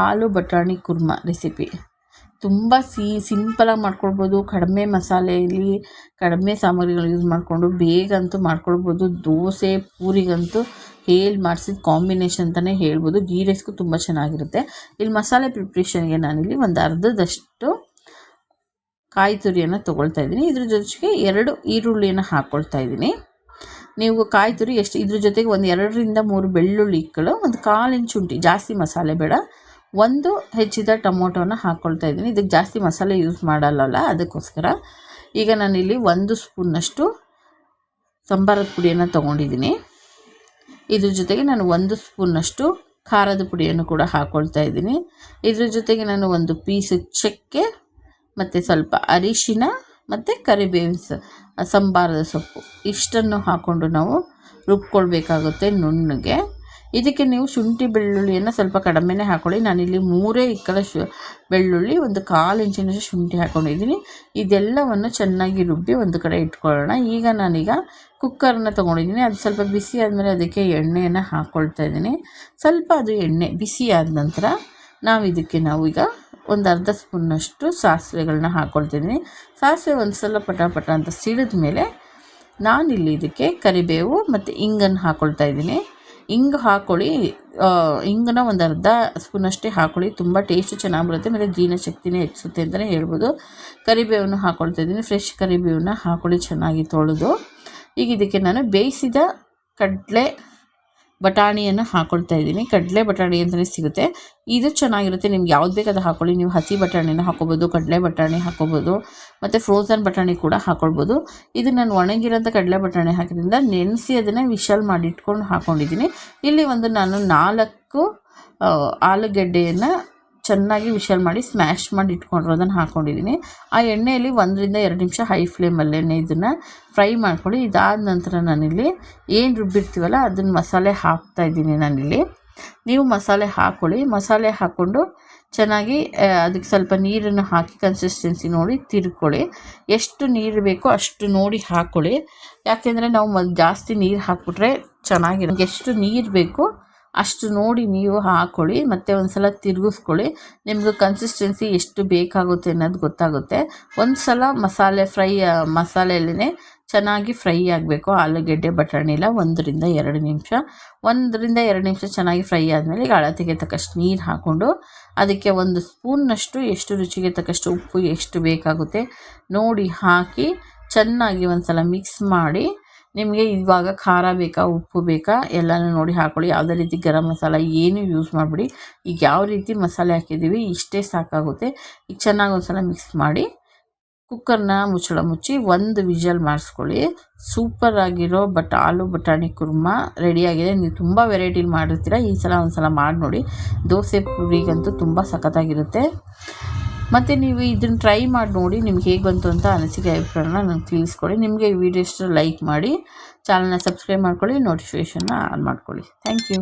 ಆಲೂ ಬಟಾಣಿ ಕುರ್ಮಾ ರೆಸಿಪಿ. ತುಂಬ ಸಿಂಪಲಾಗಿ ಮಾಡ್ಕೊಳ್ಬೋದು. ಕಡಿಮೆ ಮಸಾಲೆಯಲ್ಲಿ ಕಡಿಮೆ ಸಾಮಗ್ರಿಗಳು ಯೂಸ್ ಮಾಡಿಕೊಂಡು ಬೇಗಂತೂ ಮಾಡ್ಕೊಳ್ಬೋದು. ದೋಸೆ ಪೂರಿಗಂತೂ ಮಾಡಿಸಿದ ಕಾಂಬಿನೇಷನ್ ಅಂತಲೇ ಹೇಳ್ಬೋದು. ಗೀ ರೈಸ್ಗೂ ತುಂಬ ಚೆನ್ನಾಗಿರುತ್ತೆ. ಇಲ್ಲಿ ಮಸಾಲೆ ಪ್ರಿಪ್ರೇಷನ್ಗೆ ನಾನಿಲ್ಲಿ ಒಂದು ಅರ್ಧದಷ್ಟು ಕಾಯಿ ತುರಿಯನ್ನು ತೊಗೊಳ್ತಾ ಇದ್ದೀನಿ. ಇದ್ರ ಜೊತೆಗೆ 2 ಈರುಳ್ಳಿಯನ್ನು ಹಾಕ್ಕೊಳ್ತಾ ಇದ್ದೀನಿ. ನೀವು ಕಾಯಿ ತುರಿ ಎಷ್ಟು, ಇದ್ರ ಜೊತೆಗೆ ಒಂದು 2ರಿಂದ 3 ಬೆಳ್ಳುಳ್ಳಿ ಇಕ್ಕಳು, ಒಂದು 1/4 ಇಂಚ್ ಶುಂಠಿ, ಜಾಸ್ತಿ ಮಸಾಲೆ ಬೇಡ, 1 ಹೆಚ್ಚಿದ ಟೊಮೊಟೊನ ಹಾಕ್ಕೊಳ್ತಾ ಇದ್ದೀನಿ. ಇದಕ್ಕೆ ಜಾಸ್ತಿ ಮಸಾಲೆ ಯೂಸ್ ಮಾಡಲ್ಲ, ಅದಕ್ಕೋಸ್ಕರ. ಈಗ ನಾನಿಲ್ಲಿ 1 ಸ್ಪೂನ್ನಷ್ಟು ಸಂಬಾರದ ಪುಡಿಯನ್ನು ತೊಗೊಂಡಿದ್ದೀನಿ. ಇದ್ರ ಜೊತೆಗೆ ನಾನು 1 ಸ್ಪೂನ್ನಷ್ಟು ಖಾರದ ಪುಡಿಯನ್ನು ಕೂಡ ಹಾಕ್ಕೊಳ್ತಾ ಇದ್ದೀನಿ. ಇದ್ರ ಜೊತೆಗೆ ನಾನು 1 ಪೀಸ್ ಚಕ್ಕೆ ಮತ್ತು ಸ್ವಲ್ಪ ಅರಿಶಿನ ಮತ್ತು ಕರಿಬೇವಿನ ಸಂಬಾರದ ಸೊಪ್ಪು ಇಷ್ಟನ್ನು ಹಾಕ್ಕೊಂಡು ನಾವು ರುಬ್ಕೊಳ್ಬೇಕಾಗುತ್ತೆ ನುಣ್ಣಗೆ. ಇದಕ್ಕೆ ನೀವು ಶುಂಠಿ ಬೆಳ್ಳುಳ್ಳಿಯನ್ನು ಸ್ವಲ್ಪ ಕಡಿಮೆನೇ ಹಾಕ್ಕೊಳ್ಳಿ. ನಾನಿಲ್ಲಿ 3 ಇಕ್ಕಳ ಬೆಳ್ಳುಳ್ಳಿ, ಒಂದು 1/4 ಇಂಚಿನಷ್ಟು ಶುಂಠಿ ಹಾಕ್ಕೊಂಡಿದ್ದೀನಿ. ಇದೆಲ್ಲವನ್ನು ಚೆನ್ನಾಗಿ ರುಬ್ಬಿ ಒಂದು ಕಡೆ ಇಟ್ಕೊಳ್ಳೋಣ. ನಾನೀಗ ಕುಕ್ಕರನ್ನ ತೊಗೊಂಡಿದ್ದೀನಿ. ಅದು ಸ್ವಲ್ಪ ಬಿಸಿ ಆದಮೇಲೆ ಅದಕ್ಕೆ ಎಣ್ಣೆಯನ್ನು ಹಾಕ್ಕೊಳ್ತಾ ಇದ್ದೀನಿ. ಸ್ವಲ್ಪ ಅದು ಎಣ್ಣೆ ಬಿಸಿ ಆದ ನಂತರ ನಾವೀಗ ಒಂದು ಅರ್ಧ ಸ್ಪೂನ್ನಷ್ಟು ಸಾಸಿವೆಗಳನ್ನ ಹಾಕ್ಕೊಳ್ತಿದ್ದೀನಿ. ಸಾಸಿವೆ ಒಂದು ಸಲ ಪಟ ಅಂತ ಸಿಡಿದ ಮೇಲೆ ನಾನಿಲ್ಲಿ ಇದಕ್ಕೆ ಕರಿಬೇವು ಮತ್ತು ಇಂಗನ್ನು ಹಾಕ್ಕೊಳ್ತಾ ಇದ್ದೀನಿ. ಇಂಗು ಹಾಕ್ಕೊಳ್ಳಿ. ಇಂಗನ್ನ ಒಂದು ಅರ್ಧ ಸ್ಪೂನಷ್ಟೇ ಹಾಕ್ಕೊಳ್ಳಿ. ತುಂಬ ಟೇಸ್ಟು ಚೆನ್ನಾಗಿ ಬರುತ್ತೆ, ಮತ್ತು ಜೀರ್ಣಶಕ್ತಿನೇ ಹೆಚ್ಚಿಸುತ್ತೆ ಅಂತಲೇ ಹೇಳ್ಬೋದು. ಕರಿಬೇವನ್ನು ಹಾಕ್ಕೊಳ್ತಾ ಇದ್ದೀನಿ. ಫ್ರೆಶ್ ಕರಿಬೇವನ್ನ ಹಾಕ್ಕೊಳ್ಳಿ, ಚೆನ್ನಾಗಿ ತೊಳೆದು. ಈಗ ಇದಕ್ಕೆ ನಾನು ಬೇಯಿಸಿದ ಕಡಲೆ ಬಟಾಣಿಯನ್ನು ಹಾಕ್ಕೊಳ್ತಾ ಇದ್ದೀನಿ. ಕಡಲೆ ಬಟಾಣಿ ಅಂತಲೇ ಸಿಗುತ್ತೆ, ಇದು ಚೆನ್ನಾಗಿರುತ್ತೆ. ನಿಮ್ಗೆ ಯಾವ್ದು ಬೇಕು ಅದು ಹಾಕ್ಕೊಳ್ಳಿ. ನೀವು ಹಸಿ ಬಟಾಣಿನ ಹಾಕ್ಕೊಬೋದು, ಕಡಲೆ ಬಟಾಣಿ ಹಾಕ್ಕೊಬೋದು, ಮತ್ತು ಫ್ರೋಝನ್ ಬಟಾಣಿ ಕೂಡ ಹಾಕ್ಕೊಳ್ಬೋದು. ಇದು ನಾನು ಒಣಗಿರೋಂಥ ಕಡಲೆ ಬಟಾಣಿ ಹಾಕಿದ್ರಿಂದ ನೆನೆಸಿ ಅದನ್ನು ವಿಶಲ್ ಮಾಡಿ ಇಟ್ಕೊಂಡು ಹಾಕ್ಕೊಂಡಿದ್ದೀನಿ. ಇಲ್ಲಿ ನಾನು 4 ಆಲೂಗೆಡ್ಡೆಯನ್ನು ಚೆನ್ನಾಗಿ ವಿಶಲ್ ಮಾಡಿ ಸ್ಮ್ಯಾಶ್ ಮಾಡಿ ಇಟ್ಕೊಂಡಿರೋದನ್ನು ಹಾಕ್ಕೊಂಡಿದ್ದೀನಿ. ಆ ಎಣ್ಣೆಯಲ್ಲಿ 1ರಿಂದ 2 ನಿಮಿಷ ಹೈ ಫ್ಲೇಮಲ್ಲೇ ಇದನ್ನು ಫ್ರೈ ಮಾಡ್ಕೊಳ್ಳಿ. ಇದಾದ ನಂತರ ನಾನಿಲ್ಲಿ ಏನು ರುಬ್ಬಿರ್ತೀವಲ್ಲ ಅದನ್ನು ಮಸಾಲೆ ಹಾಕ್ತಾಯಿದ್ದೀನಿ. ನಾನಿಲ್ಲಿ ನೀವು ಮಸಾಲೆ ಹಾಕ್ಕೊಳ್ಳಿ. ಮಸಾಲೆ ಹಾಕ್ಕೊಂಡು ಚೆನ್ನಾಗಿ ಅದಕ್ಕೆ ಸ್ವಲ್ಪ ನೀರನ್ನು ಹಾಕಿ ಕನ್ಸಿಸ್ಟೆನ್ಸಿ ನೋಡಿ ತಿರ್ಕೊಳ್ಳಿ. ಎಷ್ಟು ನೀರು ಬೇಕೋ ಅಷ್ಟು ನೋಡಿ ಹಾಕ್ಕೊಳ್ಳಿ. ಯಾಕೆಂದರೆ ನಾವು ಜಾಸ್ತಿ ನೀರು ಹಾಕ್ಬಿಟ್ರೆ ಚೆನ್ನಾಗಿರೋ, ಎಷ್ಟು ನೀರು ಬೇಕೋ ಅಷ್ಟು ನೋಡಿ ನೀವು ಹಾಕ್ಕೊಳ್ಳಿ. ಮತ್ತು ಒಂದು ಸಲ ತಿರುಗಿಸ್ಕೊಳ್ಳಿ. ನಿಮ್ಗೆ ಕನ್ಸಿಸ್ಟೆನ್ಸಿ ಎಷ್ಟು ಬೇಕಾಗುತ್ತೆ ಅನ್ನೋದು ಗೊತ್ತಾಗುತ್ತೆ. ಒಂದು ಸಲ ಮಸಾಲೆಯಲ್ಲೇ ಚೆನ್ನಾಗಿ ಫ್ರೈ ಆಗಬೇಕು ಆಲೂಗೆಡ್ಡೆ ಬಟಾಣಿ ಎಲ್ಲ 1ರಿಂದ 2 ನಿಮಿಷ. 1ರಿಂದ 2 ನಿಮಿಷ ಚೆನ್ನಾಗಿ ಫ್ರೈ ಆದಮೇಲೆ ಈಗ ಅಳತೆಗೆ ತಕ್ಕಷ್ಟು ನೀರು ಹಾಕ್ಕೊಂಡು ಅದಕ್ಕೆ 1 ಸ್ಪೂನ್ನಷ್ಟು ಎಷ್ಟು ರುಚಿಗೆ ತಕ್ಕಷ್ಟು ಉಪ್ಪು ಎಷ್ಟು ಬೇಕಾಗುತ್ತೆ ನೋಡಿ ಹಾಕಿ ಚೆನ್ನಾಗಿ ಒಂದು ಸಲ ಮಿಕ್ಸ್ ಮಾಡಿ. ನಿಮಗೆ ಇವಾಗ ಖಾರ ಬೇಕಾ, ಉಪ್ಪು ಬೇಕಾ ಎಲ್ಲನೂ ನೋಡಿ ಹಾಕ್ಕೊಳ್ಳಿ. ಯಾವುದೇ ರೀತಿ ಗರಂ ಮಸಾಲ ಏನೂ ಯೂಸ್ ಮಾಡಿಬಿಡಿ. ಈಗ ಯಾವ ರೀತಿ ಮಸಾಲೆ ಹಾಕಿದ್ದೀವಿ ಇಷ್ಟೇ ಸಾಕಾಗುತ್ತೆ. ಈಗ ಚೆನ್ನಾಗಿ ಒಂದು ಸಲ ಮಿಕ್ಸ್ ಮಾಡಿ ಕುಕ್ಕರ್ನ ಮುಚ್ಚಳ ಮುಚ್ಚಿ 1 ವಿಷಲ್ ಮಾಡಿಸ್ಕೊಳ್ಳಿ. ಸೂಪರಾಗಿರೋ ಆಲೂ ಬಟಾಣಿ ಕುರ್ಮಾ ರೆಡಿಯಾಗಿದೆ. ನೀವು ತುಂಬ ವೆರೈಟಿಲಿ ಮಾಡಿರ್ತೀರ, ಈ ಸಲ ಒಂದು ಸಲ ಮಾಡಿ ನೋಡಿ. ದೋಸೆ ಪೂರಿಗಂತೂ ತುಂಬ ಸಖತ್ತಾಗಿರುತ್ತೆ. ಮತ್ತು ನೀವು ಇದನ್ನು ಟ್ರೈ ಮಾಡಿ ನೋಡಿ, ನಿಮ್ಗೆ ಹೇಗೆ ಬಂತು ಅಂತ ಅನಿಸಿಕೆ ಅಭಿಪ್ರಾಯನ ನನಗೆ ತಿಳಿಸ್ಕೊಡಿ. ನಿಮಗೆ ಈ ವಿಡಿಯೋ ಇಷ್ಟ ಲೈಕ್ ಮಾಡಿ, ಚಾನಲ್ನ ಸಬ್ಸ್ಕ್ರೈಬ್ ಮಾಡ್ಕೊಳ್ಳಿ, ನೋಟಿಫಿಕೇಷನ್ನ ಆನ್ ಮಾಡ್ಕೊಳ್ಳಿ. Thank you.